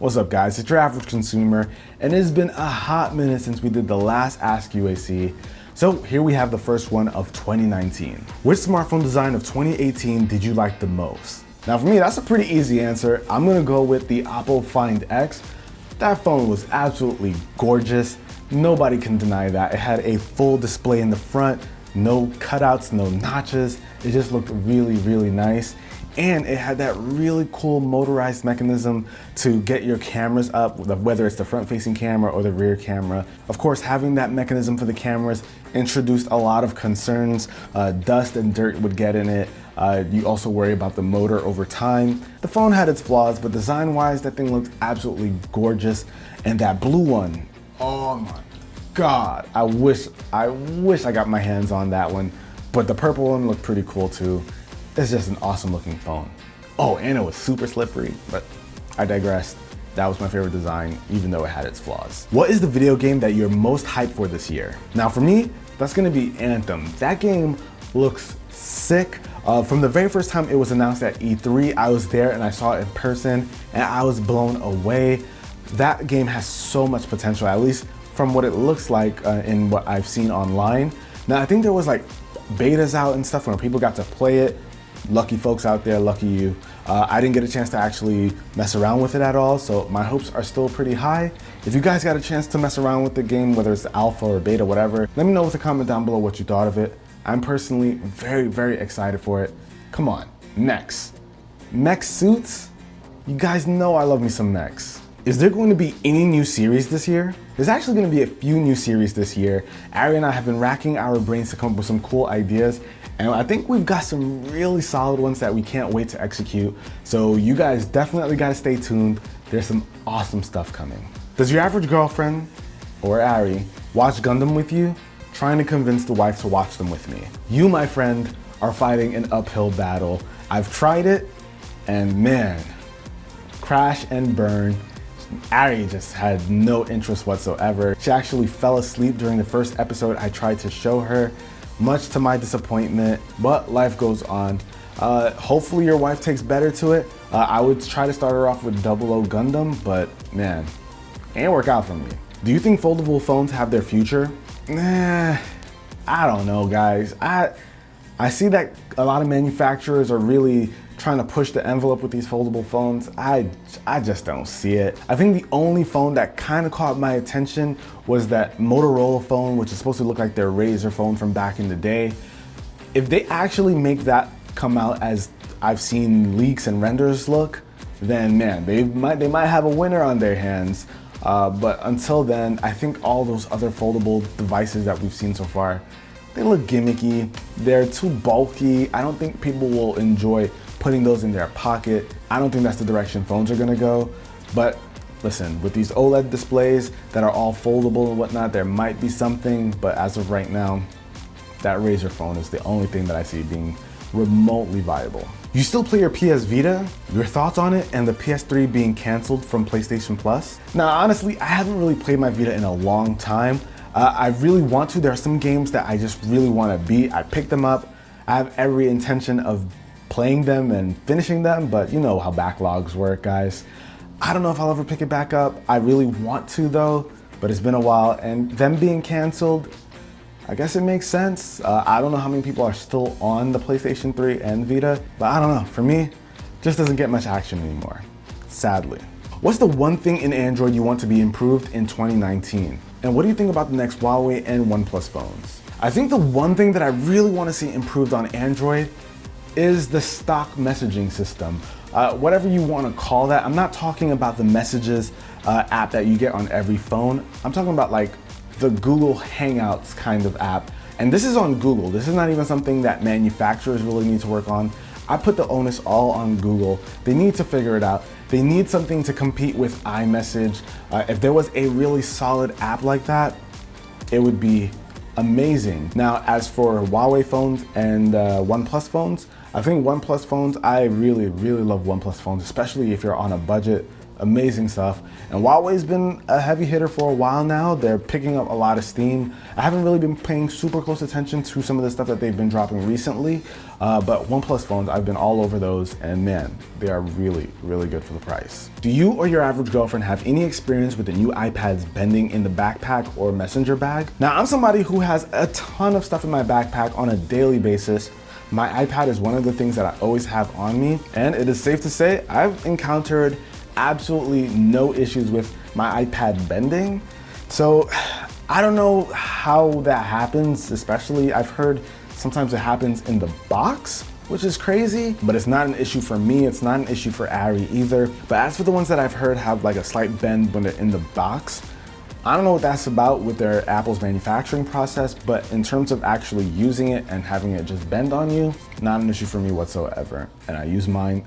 What's up guys, it's your average consumer, and it has been a hot minute since we did the last AskUAC. So here we have the first one of 2019. Which smartphone design of 2018 did you like the most? Now for me, that's a pretty easy answer. I'm gonna go with the Oppo Find X. That phone was absolutely gorgeous. Nobody can deny that. It had a full display in the front, no cutouts, no notches. It just looked really, really nice. And it had that really cool motorized mechanism to get your cameras up, whether it's the front-facing camera or the rear camera. Of course, having that mechanism for the cameras introduced a lot of concerns. Dust and dirt would get in it. You also worry about the motor over time. The phone had its flaws, but design-wise, that thing looked absolutely gorgeous. And that blue one, oh my God, I wish I got my hands on that one. But the purple one looked pretty cool too. It's just an awesome looking phone. Oh, and it was super slippery, but I digress. That was my favorite design, even though it had its flaws. What is the video game that you're most hyped for this year? Now for me, that's gonna be Anthem. That game looks sick. From the very first time it was announced at E3, I was there and I saw it in person and I was blown away. That game has so much potential, at least from what it looks like in what I've seen online. Now I think there was like betas out and stuff where people got to play it. Lucky folks out there, lucky you. I didn't get a chance to actually mess around with it at all, so my hopes are still pretty high. If you guys got a chance to mess around with the game, whether it's the alpha or beta, whatever, let me know with a comment down below what you thought of it. I'm personally very, very excited for it. Come on, mechs. Mech suits? You guys know I love me some mechs. Is there going to be any new series this year? There's actually going to be a few new series this year. Ari and I have been racking our brains to come up with some cool ideas, and I think we've got some really solid ones that we can't wait to execute. So you guys definitely got to stay tuned. There's some awesome stuff coming. Does your average girlfriend, or Ari, watch Gundam with you? Trying to convince the wife to watch them with me. You, my friend, are fighting an uphill battle. I've tried it, and man, crash and burn. Ari just had no interest whatsoever. She actually fell asleep during the first episode I tried to show her, much to my disappointment, but life goes on. Hopefully your wife takes better to it. I would try to start her off with 00 Gundam, but man, it ain't work out for me. Do you think foldable phones have their future? Nah, I don't know, guys. I see that a lot of manufacturers are really trying to push the envelope with these foldable phones. I just don't see it. I think the only phone that kind of caught my attention was that Motorola phone, which is supposed to look like their Razr phone from back in the day. If they actually make that come out as I've seen leaks and renders look, then man, they might have a winner on their hands. But until then, I think all those other foldable devices that we've seen so far, they look gimmicky. They're too bulky. I don't think people will enjoy putting those in their pocket. I don't think that's the direction phones are gonna go. But listen, with these OLED displays that are all foldable and whatnot, there might be something, but as of right now, that Razr phone is the only thing that I see being remotely viable. You still play your PS Vita? Your thoughts on it and the PS3 being canceled from PlayStation Plus? Now, honestly, I haven't really played my Vita in a long time. I really want to. There are some games that I just really want to beat. I picked them up. I have every intention of playing them and finishing them, but you know how backlogs work, guys. I don't know if I'll ever pick it back up. I really want to though, but it's been a while, and them being canceled, I guess it makes sense. I don't know how many people are still on the PlayStation 3 and Vita, but I don't know, for me, it just doesn't get much action anymore, sadly. What's the one thing in Android you want to be improved in 2019? And what do you think about the next Huawei and OnePlus phones? I think the one thing that I really want to see improved on Android is the stock messaging system. Whatever you want to call that. I'm not talking about the messages app that you get on every phone. I'm talking about like the Google Hangouts kind of app. And this is on Google. This is not even something that manufacturers really need to work on. I put the onus all on Google. They need to figure it out. They need something to compete with iMessage. If there was a really solid app like that, it would be amazing. Now, as for Huawei phones and OnePlus phones, I think OnePlus phones, I really, really love OnePlus phones, especially if you're on a budget. amazing stuff. And Huawei's been a heavy hitter for a while now. They're picking up a lot of steam. I haven't really been paying super close attention to some of the stuff that they've been dropping recently, but OnePlus phones, I've been all over those, and man, they are really, really good for the price. Do you or your average girlfriend have any experience with the new iPads bending in the backpack or messenger bag? Now, I'm somebody who has a ton of stuff in my backpack on a daily basis. My iPad is one of the things that I always have on me, and it is safe to say I've encountered absolutely no issues with my iPad bending. So I don't know how that happens, especially I've heard sometimes it happens in the box, which is crazy, but it's not an issue for me. It's not an issue for Ari either. But as for the ones that I've heard have like a slight bend when they're in the box, I don't know what that's about with their Apple's manufacturing process, but in terms of actually using it and having it just bend on you, not an issue for me whatsoever. And I use mine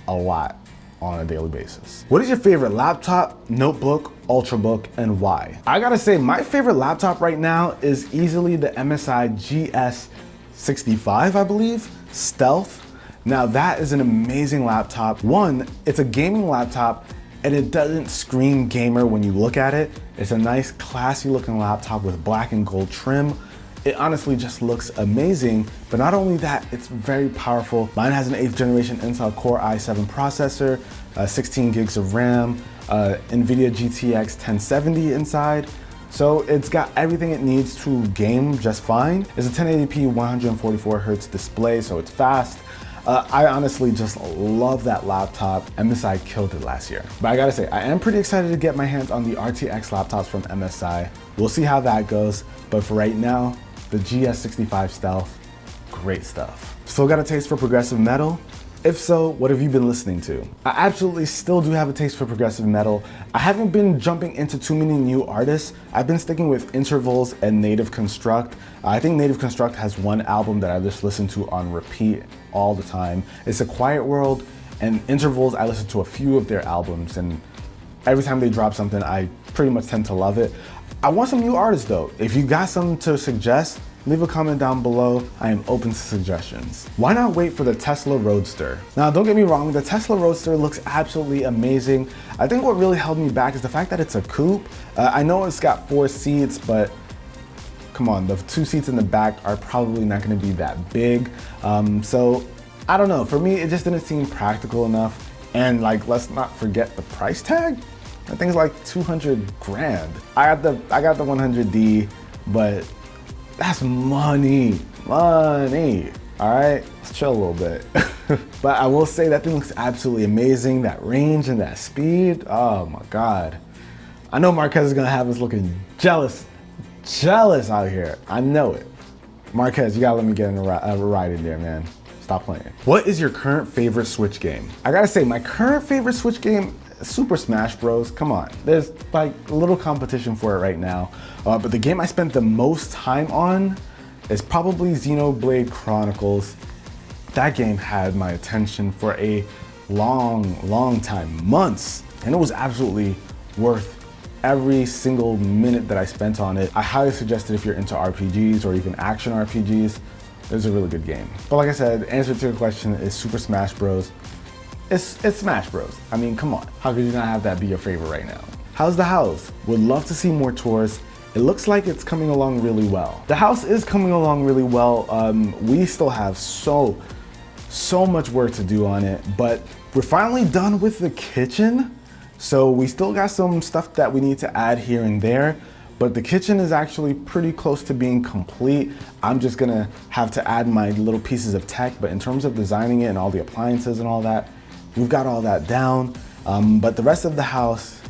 a lot on a daily basis. What is your favorite laptop, notebook, Ultrabook, and why? I gotta say, my favorite laptop right now is easily the MSI GS65, I believe, Stealth. Now that is an amazing laptop. One, it's a gaming laptop and it doesn't scream gamer when you look at it. It's a nice, classy looking laptop with black and gold trim. It honestly just looks amazing, but not only that, it's very powerful. Mine has an 8th generation Intel Core i7 processor, 16 gigs of RAM, NVIDIA GTX 1070 inside. So it's got everything it needs to game just fine. It's a 1080p 144 Hertz display, so it's fast. I honestly just love that laptop. MSI killed it last year. But I gotta say, I am pretty excited to get my hands on the RTX laptops from MSI. We'll see how that goes, but for right now, the GS65 Stealth, great stuff. Still got a taste for progressive metal? If so, what have you been listening to? I absolutely still do have a taste for progressive metal. I haven't been jumping into too many new artists. I've been sticking with Intervals and Native Construct. I think Native Construct has one album that I just listen to on repeat all the time. It's A Quiet World, and Intervals, I listen to a few of their albums, and every time they drop something, I pretty much tend to love it. I want some new artists though. If you got something to suggest, leave a comment down below. I am open to suggestions. Why not wait for the Tesla Roadster? Now, don't get me wrong, the Tesla Roadster looks absolutely amazing. I think what really held me back is the fact that it's a coupe. I know it's got 4 seats, but come on, the 2 seats in the back are probably not gonna be that big. So I don't know, for me, it just didn't seem practical enough. And like, let's not forget the price tag. That thing's like 200 grand. I got the 100D, but that's money, all right? Let's chill a little bit. But I will say that thing looks absolutely amazing. That range and that speed, oh my God. I know Marquez is gonna have us looking jealous out here. I know it. Marquez, you gotta let me get in a ride in there, man. Stop playing. What is your current favorite Switch game? I gotta say, my current favorite Switch game, Super Smash Bros. Come on, there's like a little competition for it right now. But the game I spent the most time on is probably Xenoblade Chronicles. That game had my attention for a long time, months, and it was absolutely worth every single minute that I spent on it. I highly suggest it if you're into RPGs or even action RPGs. It's a really good game. But like I said, the answer to your question is Super Smash Bros. It's Smash Bros. I mean, come on. How could you not have that be your favorite right now? How's the house? Would love to see more tours. It looks like it's coming along really well. The house is coming along really well. We still have so much work to do on it, but we're finally done with the kitchen. So we still got some stuff that we need to add here and there, but the kitchen is actually pretty close to being complete. I'm just gonna have to add my little pieces of tech, but in terms of designing it and all the appliances and all that, we've got all that down. But the rest of the house,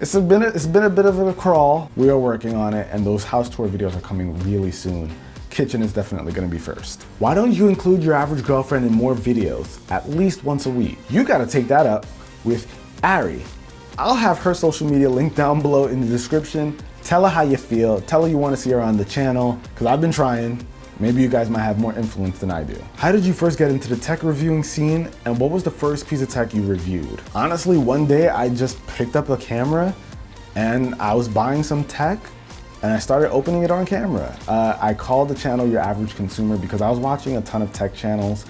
it's been a bit of a crawl. We are working on it, and those house tour videos are coming really soon. Kitchen is definitely gonna be first. Why don't you include your average girlfriend in more videos, at least once a week? You gotta take that up with Ari. I'll have her social media linked down below in the description. Tell her how you feel. Tell her you wanna see her on the channel, because I've been trying. Maybe you guys might have more influence than I do. How did you first get into the tech reviewing scene, and what was the first piece of tech you reviewed? Honestly, one day I just picked up a camera and I was buying some tech and I started opening it on camera. I called the channel UrAvgConsumer because I was watching a ton of tech channels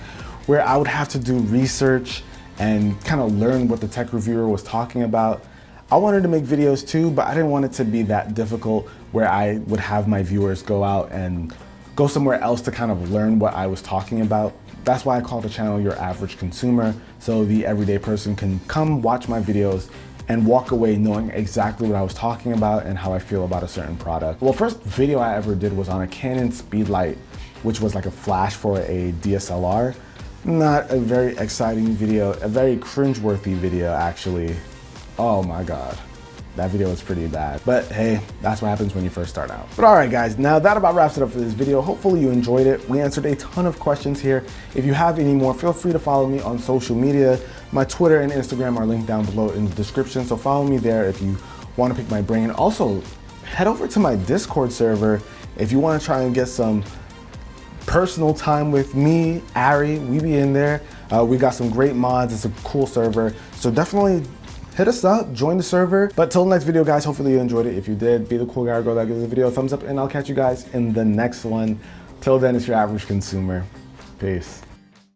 where I would have to do research and kind of learn what the tech reviewer was talking about. I wanted to make videos too, but I didn't want it to be that difficult where I would have my viewers go out and go somewhere else to kind of learn what I was talking about. That's why I call the channel Your Average Consumer, so the everyday person can come watch my videos and walk away knowing exactly what I was talking about and how I feel about a certain product. Well, first video I ever did was on a Canon Speedlight, which was like a flash for a DSLR. Not a very exciting video, a very cringeworthy video actually. Oh my God, that video was pretty bad. But hey, that's what happens when you first start out. But all right guys, now that about wraps it up for this video. Hopefully you enjoyed it. We answered a ton of questions here. If you have any more, feel free to follow me on social media. My Twitter and Instagram are linked down below in the description, so follow me there if you want to pick my brain. Also, head over to my Discord server if you want to try and get some personal time with me, Ari. We be in there. We got some great mods. It's a cool server, so definitely hit us up, join the server. But till the next video, guys, hopefully you enjoyed it. If you did, be the cool guy or girl that gives the video a thumbs up, and I'll catch you guys in the next one. Till then, it's your average consumer. Peace.